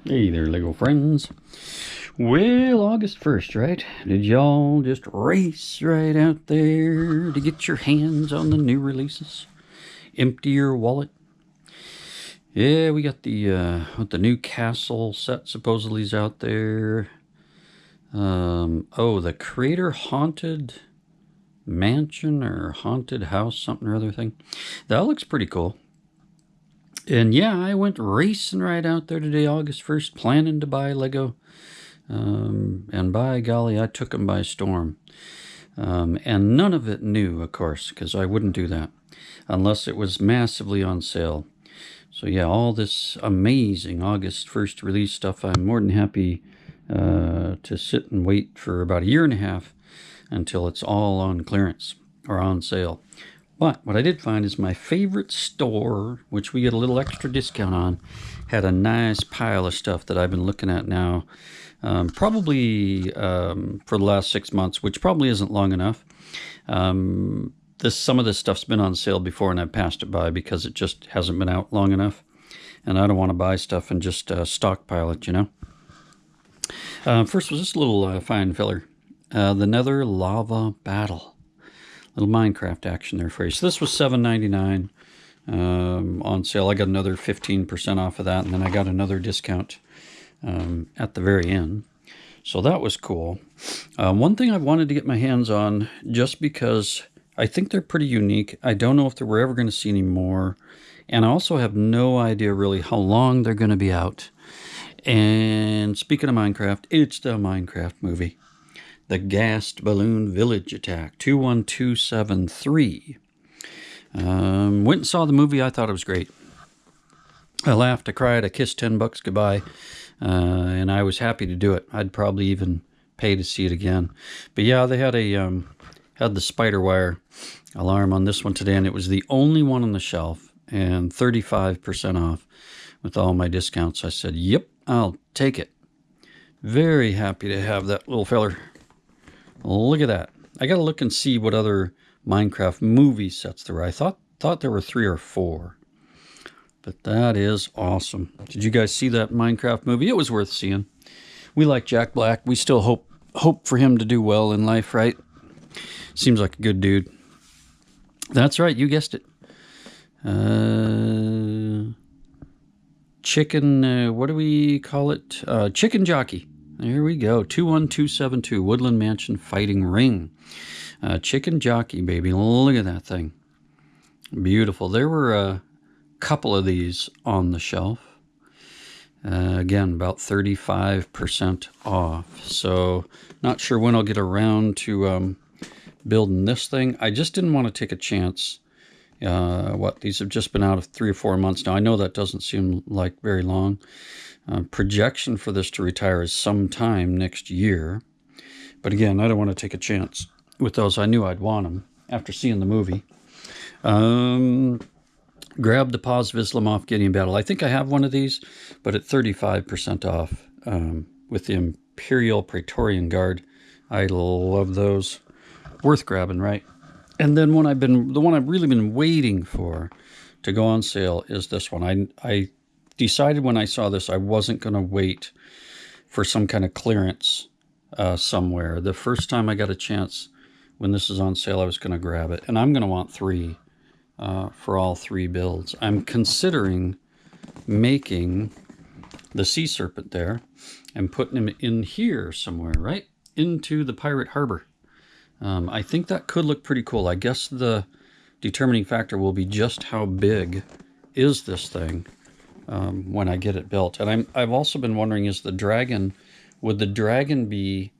Hey there, Lego friends. Well, August 1st, right? Did y'all just race right out there to get your hands on the new releases? Empty your wallet? Yeah, we got the new castle set supposedly is out there. Oh, the Creator Haunted Mansion or Haunted House, something or other thing. That looks pretty cool. And yeah, I went racing right out there today, August 1st, planning to buy Lego. And by golly, I took them by storm. And none of it new, of course, because I wouldn't do that unless it was massively on sale. So yeah, all this amazing August 1st release stuff, I'm more than happy to sit and wait for about a year and a half until it's all on clearance or on sale. But what I did find is my favorite store, which we get a little extra discount on, had a nice pile of stuff that I've been looking at now, probably for the last 6 months, which probably isn't long enough. Some of this stuff's been on sale before, and I've passed it by because it just hasn't been out long enough. And I don't want to buy stuff and just stockpile it, you know. First was this little fine filler, the Nether Lava Battle. Little Minecraft action there for you. So this was $7.99 on sale. I got another 15% off of that, and then I got another discount at the very end. So that was cool. One thing I wanted to get my hands on, just because I think they're pretty unique. I don't know if we're ever going to see any more, and I also have no idea really how long they're going to be out. And speaking of Minecraft, it's the Minecraft movie. The Gassed Balloon Village Attack, 21273. Went and saw the movie. I thought it was great. I laughed, I cried, I kissed $10 goodbye, and I was happy to do it. I'd probably even pay to see it again. But yeah, they had had the spider wire alarm on this one today, and it was the only one on the shelf, and 35% off with all my discounts. I said, yep, I'll take it. Very happy to have that little feller. Look at that. I gotta look and see what other Minecraft movie sets there were. I thought there were 3 or 4. But that is awesome. Did you guys see that Minecraft movie? It was worth seeing. We like Jack Black. We still hope for him to do well in life, right? Seems like a good dude. That's right, you guessed it. Chicken, what do we call it? Chicken Jockey. There we go. 21272 Woodland Mansion Fighting Ring. Chicken Jockey, baby. Look at that thing. Beautiful. There were a couple of these on the shelf. Again, about 35% off. So, not sure when I'll get around to building this thing. I just didn't want to take a chance. These have just been out of 3 or 4 months now. I know that doesn't seem like very long. Projection for this to retire is sometime next year. But again, I don't want to take a chance with those. I knew I'd want them after seeing the movie. Grab the Paws of Islam off Gideon Battle. I think I have one of these, but at 35% off with the Imperial Praetorian Guard. I love those. Worth grabbing, right? And then the one I've really been waiting for to go on sale is this one. I decided when I saw this I wasn't going to wait for some kind of clearance somewhere. The first time I got a chance when this is on sale, I was going to grab it. And I'm going to want 3 for all 3 builds. I'm considering making the sea serpent there and putting him in here somewhere, right? Into the pirate harbor. I think that could look pretty cool. I guess the determining factor will be just how big is this thing when I get it built. And I've also been wondering, would the dragon be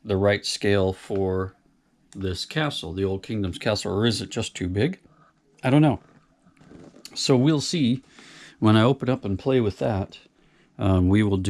the right scale for this castle, the Old Kingdom's castle, or is it just too big? I don't know. So we'll see when I open up and play with that. We'll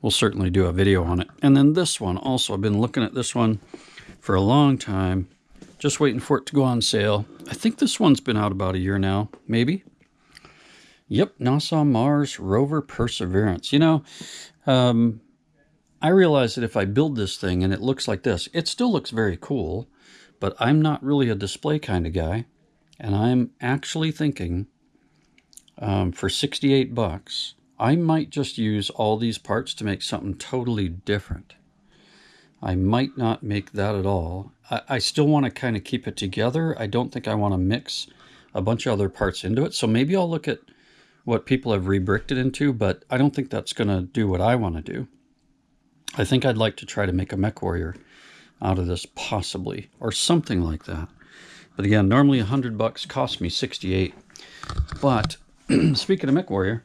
certainly do a video on it. And then this one also, I've been looking at this one for a long time, just waiting for it to go on sale. I think this one's been out about a year now, maybe. Yep, NASA Mars Rover Perseverance. You know, I realize that if I build this thing and it looks like this, it still looks very cool, but I'm not really a display kind of guy. And I'm actually thinking for $68, I might just use all these parts to make something totally different. I might not make that at all. I still want to kind of keep it together. I don't think I want to mix a bunch of other parts into it. So maybe I'll look at what people have rebricked it into, but I don't think that's going to do what I want to do. I think I'd like to try to make a MechWarrior out of this, possibly, or something like that. But again, normally $100 cost me 68. But speaking of MechWarrior,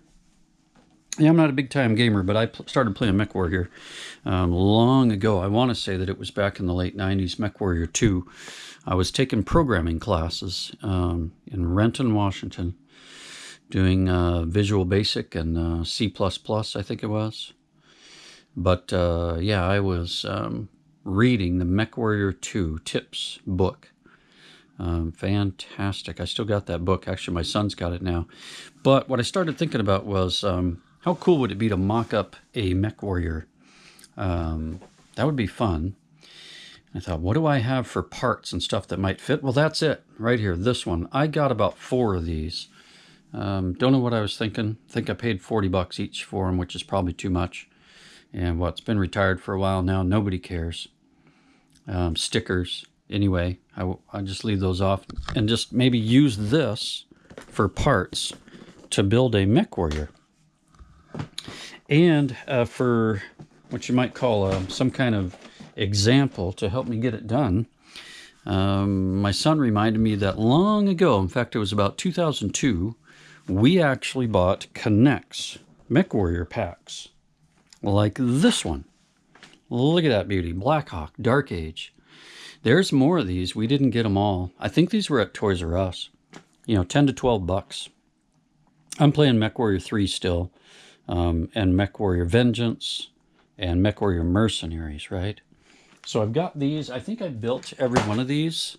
yeah, I'm not a big-time gamer, but I started playing MechWarrior long ago. I want to say that it was back in the late 90s, MechWarrior 2. I was taking programming classes in Renton, Washington, doing Visual Basic and C++, I think it was. But yeah, I was reading the MechWarrior 2 tips book. Fantastic. I still got that book. Actually, my son's got it now. But what I started thinking about was how cool would it be to mock up a MechWarrior? That would be fun. I thought, what do I have for parts and stuff that might fit? Well, that's it right here. This one. I got about 4 of these. Don't know what I was thinking. I think I paid $40 each for them, which is probably too much. And well, it's been retired for a while now. Nobody cares. Stickers. Anyway, I just leave those off and just maybe use this for parts to build a MechWarrior. And for what you might call some kind of example to help me get it done, my son reminded me that long ago, in fact, it was about 2002, we actually bought Connects MechWarrior packs like this one. Look at that beauty. Blackhawk, Dark Age. There's more of these. We didn't get them all. I think these were at Toys R Us. You know, 10 to 12 bucks. I'm playing MechWarrior 3 still, and MechWarrior Vengeance, and MechWarrior Mercenaries, right? So I've got these. I think I built every one of these.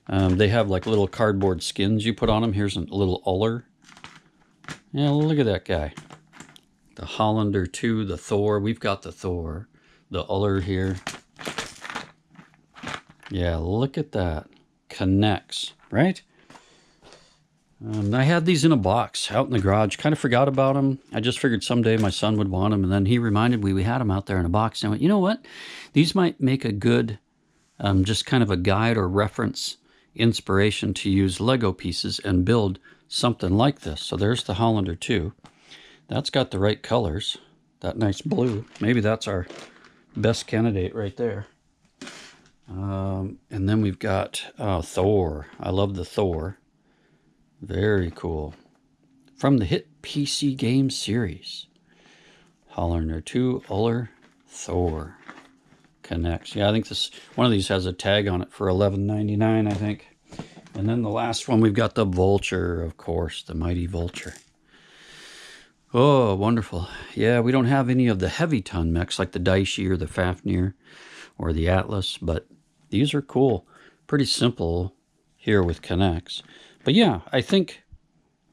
They have like little cardboard skins you put on them. Here's a little Uller. Yeah, look at that guy. The Hollander 2, the Thor. We've got the Thor. The Uller here. Yeah, look at that. Connects, right? I had these in a box out in the garage. Kind of forgot about them. I just figured someday my son would want them. And then he reminded me we had them out there in a box. And I went, you know what? These might make a good, just kind of a guide or reference inspiration to use Lego pieces and build something like this. So there's the Hollander 2. That's got the right colors. That nice blue. Maybe that's our best candidate right there. And then we've got Thor. I love the Thor. Very cool. From the hit PC game series. Hollander 2, Uller, Thor. Connects. Yeah, I think this one of these has a tag on it for $11.99, I think. And then the last one, we've got the Vulture, of course, the mighty Vulture. Oh, wonderful. Yeah, we don't have any of the heavy ton mechs like the Daishi or the Fafnir or the Atlas, but these are cool. Pretty simple here with Connects. But yeah, I think,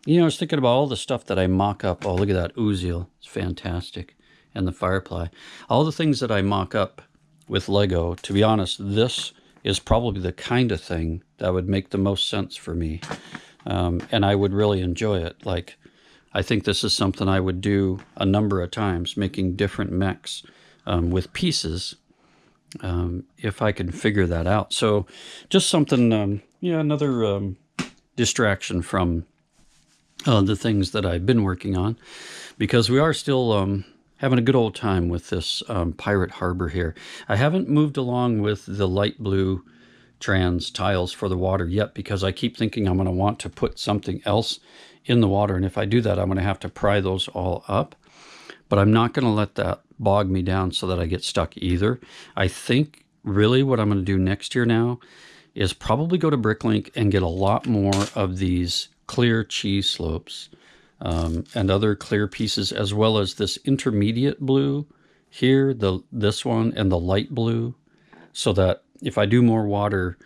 you know, I was thinking about all the stuff that I mock up. Oh, look at that Uziel. It's fantastic. And the Firefly. All the things that I mock up with Lego, to be honest, this is probably the kind of thing that would make the most sense for me. And I would really enjoy it. Like, I think this is something I would do a number of times, making different mechs with pieces, if I can figure that out. So just something, yeah, another distraction from the things that I've been working on, because we are still having a good old time with this Pirate Harbor here. I haven't moved along with the light blue trans tiles for the water yet, because I keep thinking I'm going to want to put something else in the water, and if I do that, I'm going to have to pry those all up. But I'm not going to let that bog me down so that I get stuck either. I think really what I'm going to do next year now is probably go to Bricklink and get a lot more of these clear cheese slopes and other clear pieces, as well as this intermediate blue here, this one, and the light blue, so that if I do more water,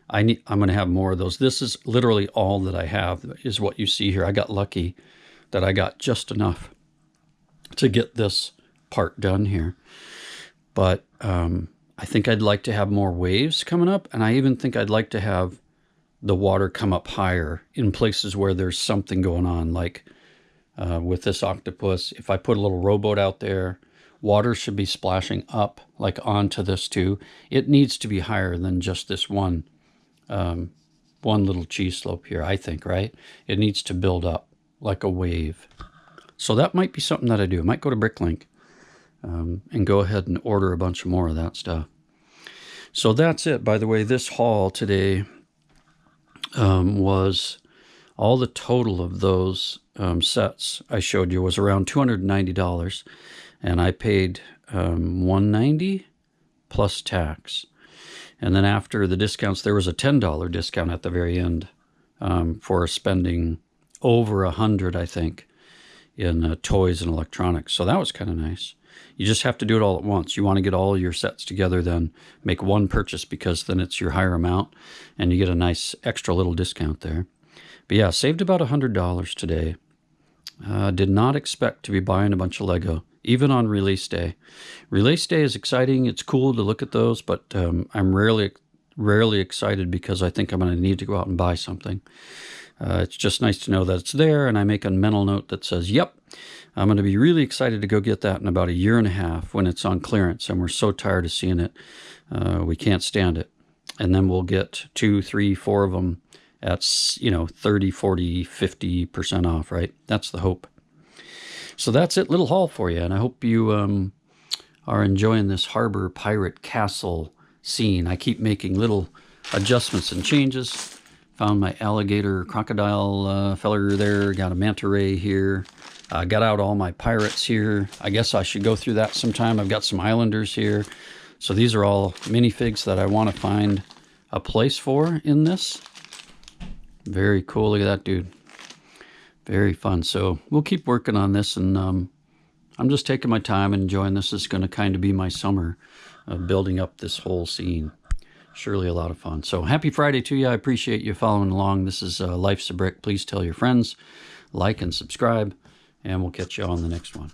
I'm going to have more of those. This is literally all that I have, is what you see here. I got lucky that I got just enough to get this part done here. But I think I'd like to have more waves coming up, and I even think I'd like to have the water come up higher in places where there's something going on, like with this octopus. If I put a little rowboat out there, water should be splashing up like onto this too. It needs to be higher than just this one little cheese slope here, I think, right? It needs to build up like a wave. So that might be something that I do. I might go to Bricklink and go ahead and order a bunch more of that stuff. So that's it. By the way, this haul today was all the total of those sets I showed you was around $290, and I paid $190 plus tax. And then after the discounts, there was a $10 discount at the very end for spending over $100, I think, in toys and electronics. So that was kind of nice. You just have to do it all at once. You want to get all your sets together, then make one purchase, because then it's your higher amount and you get a nice extra little discount there. But yeah, saved about $100 today. Did not expect to be buying a bunch of Lego, even on release day. Release day is exciting. It's cool to look at those, but I'm rarely excited because I think I'm going to need to go out and buy something. It's just nice to know that it's there, and I make a mental note that says, yep, I'm going to be really excited to go get that in about a year and a half when it's on clearance, and we're so tired of seeing it. We can't stand it. And then we'll get 2, 3, 4 of them at, 30, 40, 50% off, right? That's the hope. So that's it, little haul for you, and I hope you are enjoying this harbor pirate castle scene. I keep making little adjustments and changes. Found my alligator crocodile feller there. Got a manta ray here. Got out all my pirates here. I guess I should go through that sometime. I've got some islanders here. So these are all minifigs that I want to find a place for in this. Very cool. Look at that dude. Very fun. So we'll keep working on this, and I'm just taking my time and enjoying this. This is going to kind of be my summer of building up this whole scene. Surely a lot of fun. So happy Friday to you. I appreciate you following along. This is Life's a Brick. Please tell your friends, like and subscribe, and we'll catch you on the next one.